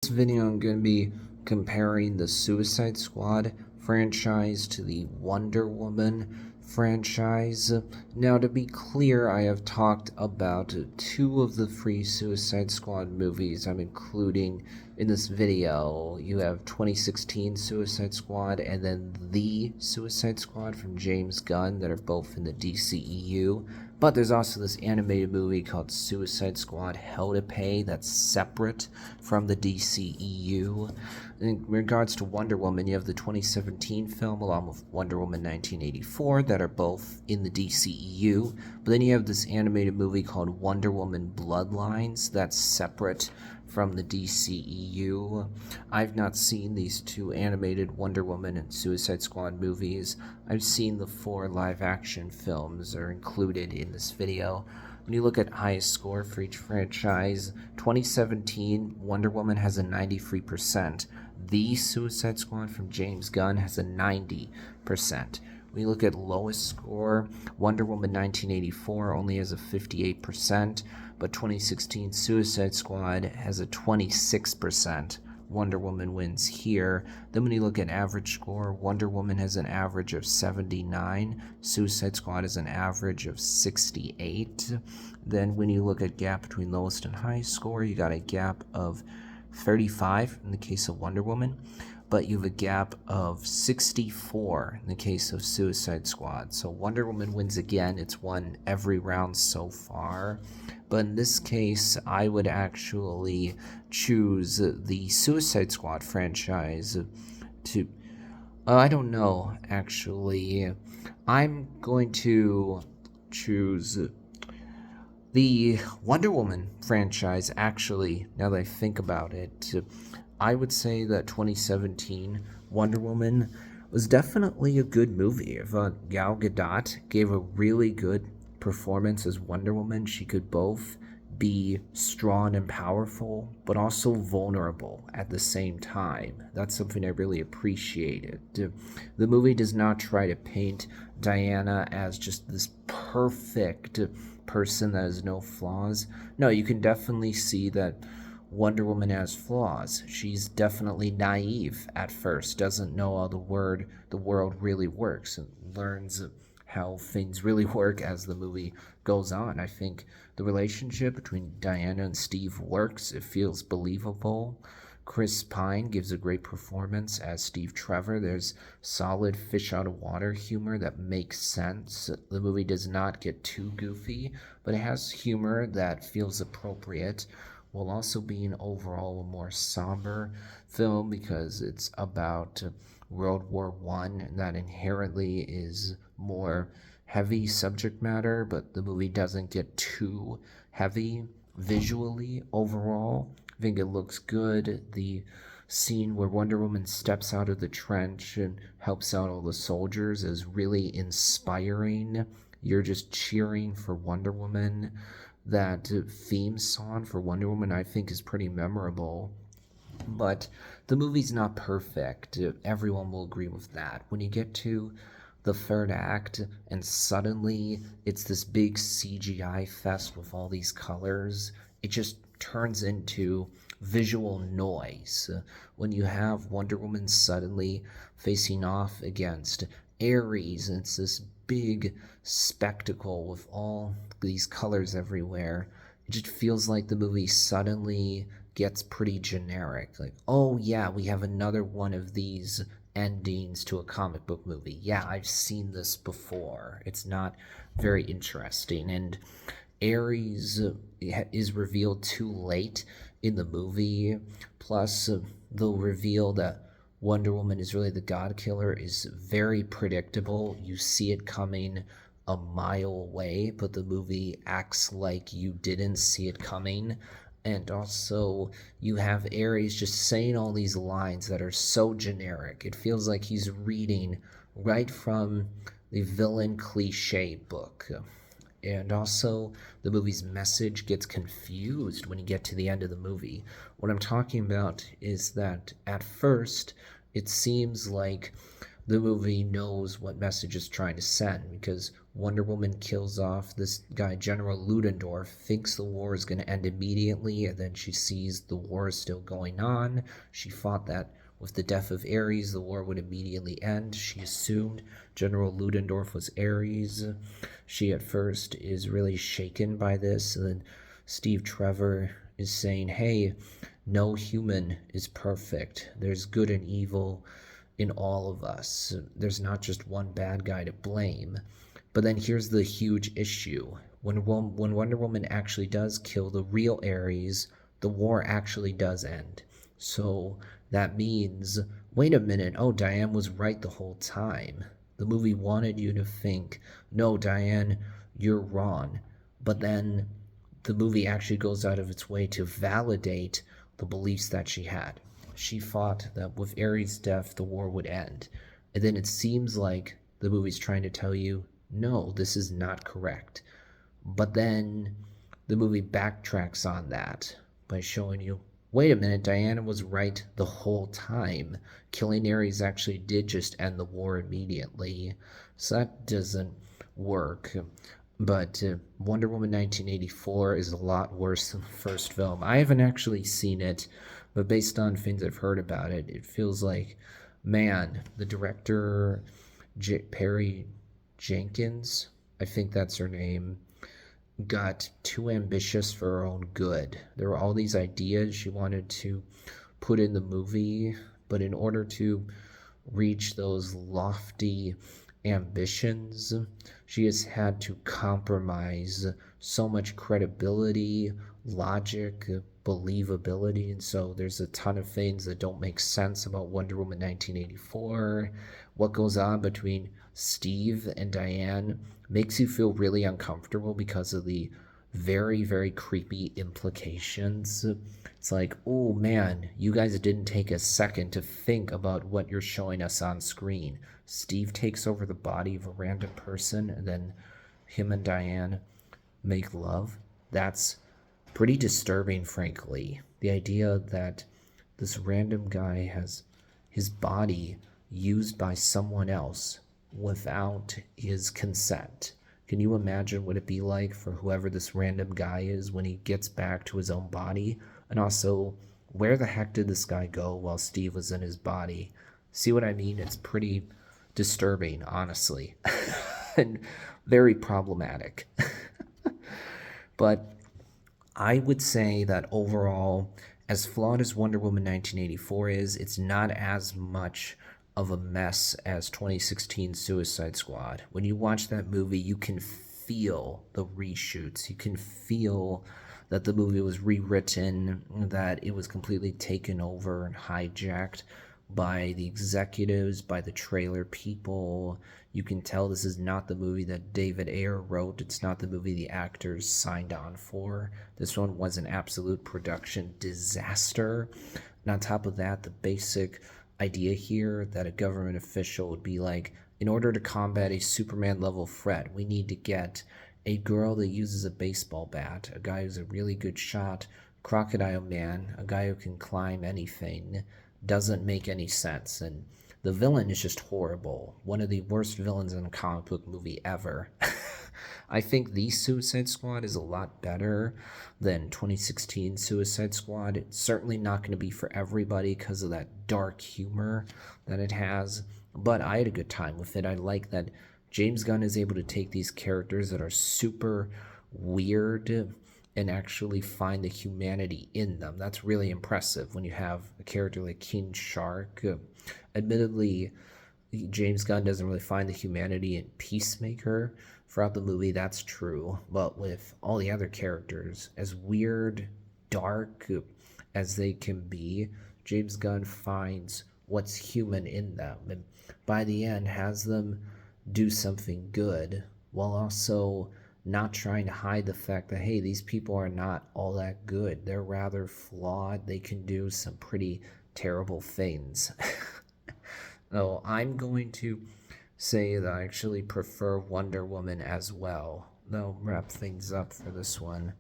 This video I'm going to be comparing the Suicide Squad franchise to the Wonder Woman franchise. Now, to be clear, I have talked about two of the free Suicide Squad movies I'm including in this video. You have 2016 Suicide Squad and then The Suicide Squad from James Gunn that are both in the DCEU. But there's also this animated movie called Suicide Squad Hell to Pay that's separate from the DCEU. In regards to Wonder Woman, you have the 2017 film along with Wonder Woman 1984 that are both in the DCEU. But then you have this animated movie called Wonder Woman Bloodlines that's separate from the DCEU. I've not seen these two animated Wonder Woman and Suicide Squad movies. I've seen the 4 live-action films are included in this video. When you look at highest score for each franchise, 2017 Wonder Woman has a 93%. The Suicide Squad from James Gunn has a 90%. When you look at lowest score, Wonder Woman 1984 only has a 58%, but 2016 Suicide Squad has a 26%. Wonder Woman wins here. Then when you look at average score, Wonder Woman has an average of 79. Suicide Squad has an average of 68. Then when you look at gap between lowest and highest score, you got a gap of 35 in the case of Wonder Woman, but you have a gap of 64 in the case of Suicide Squad. So Wonder Woman wins again. It's won every round so far. But in this case, I would actually choose the Suicide Squad franchise to... I don't know, actually. I'm going to choose the Wonder Woman franchise, actually, now that I think about it. I would say that 2017 Wonder Woman was definitely a good movie. Gal Gadot gave a really good performance as Wonder Woman. She could both be strong and powerful, but also vulnerable at the same time. That's something I really appreciated. The movie does not try to paint Diana as just this perfect person that has no flaws. No, you can definitely see that Wonder Woman has flaws. She's definitely naive at first, doesn't know how the world really works, and learns how things really work as the movie goes on. I think the relationship between Diana and Steve works. It feels believable. Chris Pine gives a great performance as Steve Trevor. There's solid fish out of water humor that makes sense. The movie does not get too goofy, but it has humor that feels appropriate, while also being overall a more somber film because it's about World War I, and that inherently is more heavy subject matter, but the movie doesn't get too heavy visually overall. I think it looks good. The scene where Wonder Woman steps out of the trench and helps out all the soldiers is really inspiring. You're just cheering for Wonder Woman. That theme song for Wonder Woman I think is pretty memorable. But the movie's not perfect. Everyone will agree with that. When you get to the third act and suddenly it's this big CGI fest with all these colors, it just turns into visual noise. When you have Wonder Woman suddenly facing off against Ares, and it's this big spectacle with all these colors everywhere, it just feels like the movie suddenly gets pretty generic. Like, oh yeah, we have another one of these endings to a comic book movie. Yeah, I've seen this before. It's not very interesting. And Ares is revealed too late in the movie. Plus, the reveal that Wonder Woman is really the God Killer is very predictable. You see it coming a mile away, but the movie acts like you didn't see it coming. And also, you have Ares just saying all these lines that are so generic. It feels like he's reading right from the villain cliche book. And also, the movie's message gets confused when you get to the end of the movie. What I'm talking about is that at first, it seems like the movie knows what message it's trying to send because Wonder Woman kills off this guy, General Ludendorff, thinks the war is going to end immediately, and then she sees the war is still going on. She thought that with the death of Ares, the war would immediately end. She assumed General Ludendorff was Ares. She at first is really shaken by this, and then Steve Trevor is saying, hey, no human is perfect. There's good and evil in all of us. There's not just one bad guy to blame. But then here's the huge issue. When Wonder Woman actually does kill the real Ares, the war actually does end. So that means, wait a minute, oh, Diane was right the whole time. The movie wanted you to think, no, Diane, you're wrong. But then the movie actually goes out of its way to validate the beliefs that she had. She thought that with Ares' death, the war would end. And then it seems like the movie's trying to tell you, no, this is not correct. But then the movie backtracks on that by showing you, wait a minute, Diana was right the whole time. Killing Ares actually did just end the war immediately. So that doesn't work. But Wonder Woman 1984 is a lot worse than the first film. I haven't actually seen it, but based on things I've heard about it, it feels like, man, the director, Perry Jenkins, I think that's her name, got too ambitious for her own good. There were all these ideas she wanted to put in the movie, but in order to reach those lofty ambitions, she has had to compromise so much credibility, logic, believability, and so there's a ton of things that don't make sense about Wonder Woman 1984. What goes on between Steve and Diane makes you feel really uncomfortable because of the very, very creepy implications. It's like, oh man, you guys didn't take a second to think about what you're showing us on screen. Steve takes over the body of a random person, and then him and Diane make love. That's pretty disturbing, frankly. The idea that this random guy has his body used by someone else without his consent. Can you imagine what it'd be like for whoever this random guy is when he gets back to his own body? And also, where the heck did this guy go while Steve was in his body? See what I mean? It's pretty disturbing, honestly, and very problematic. But I would say that overall, as flawed as Wonder Woman 1984 is, it's not as much of a mess as 2016 Suicide Squad. When you watch that movie, you can feel the reshoots. You can feel that the movie was rewritten, that it was completely taken over and hijacked by the executives, by the trailer people. You can tell this is not the movie that David Ayer wrote. It's not the movie the actors signed on for. This one was an absolute production disaster. And on top of that, the basic idea here that a government official would be like, in order to combat a Superman level threat, we need to get a girl that uses a baseball bat, a guy who's a really good shot, Crocodile Man, a guy who can climb anything, doesn't make any sense. And the villain is just horrible. One of the worst villains in a comic book movie ever. I think the Suicide Squad is a lot better than 2016 Suicide Squad. It's certainly not going to be for everybody because of that dark humor that it has, but I had a good time with it. I like that James Gunn is able to take these characters that are super weird and actually find the humanity in them. That's really impressive when you have a character like King Shark. Admittedly, James Gunn doesn't really find the humanity in Peacemaker throughout the movie, that's true. But with all the other characters, as weird, dark as they can be, James Gunn finds what's human in them, and by the end has them do something good while also not trying to hide the fact that, hey, these people are not all that good. They're rather flawed. They can do some pretty terrible things. Though I'm going to say that I actually prefer Wonder Woman as well. That'll wrap things up for this one.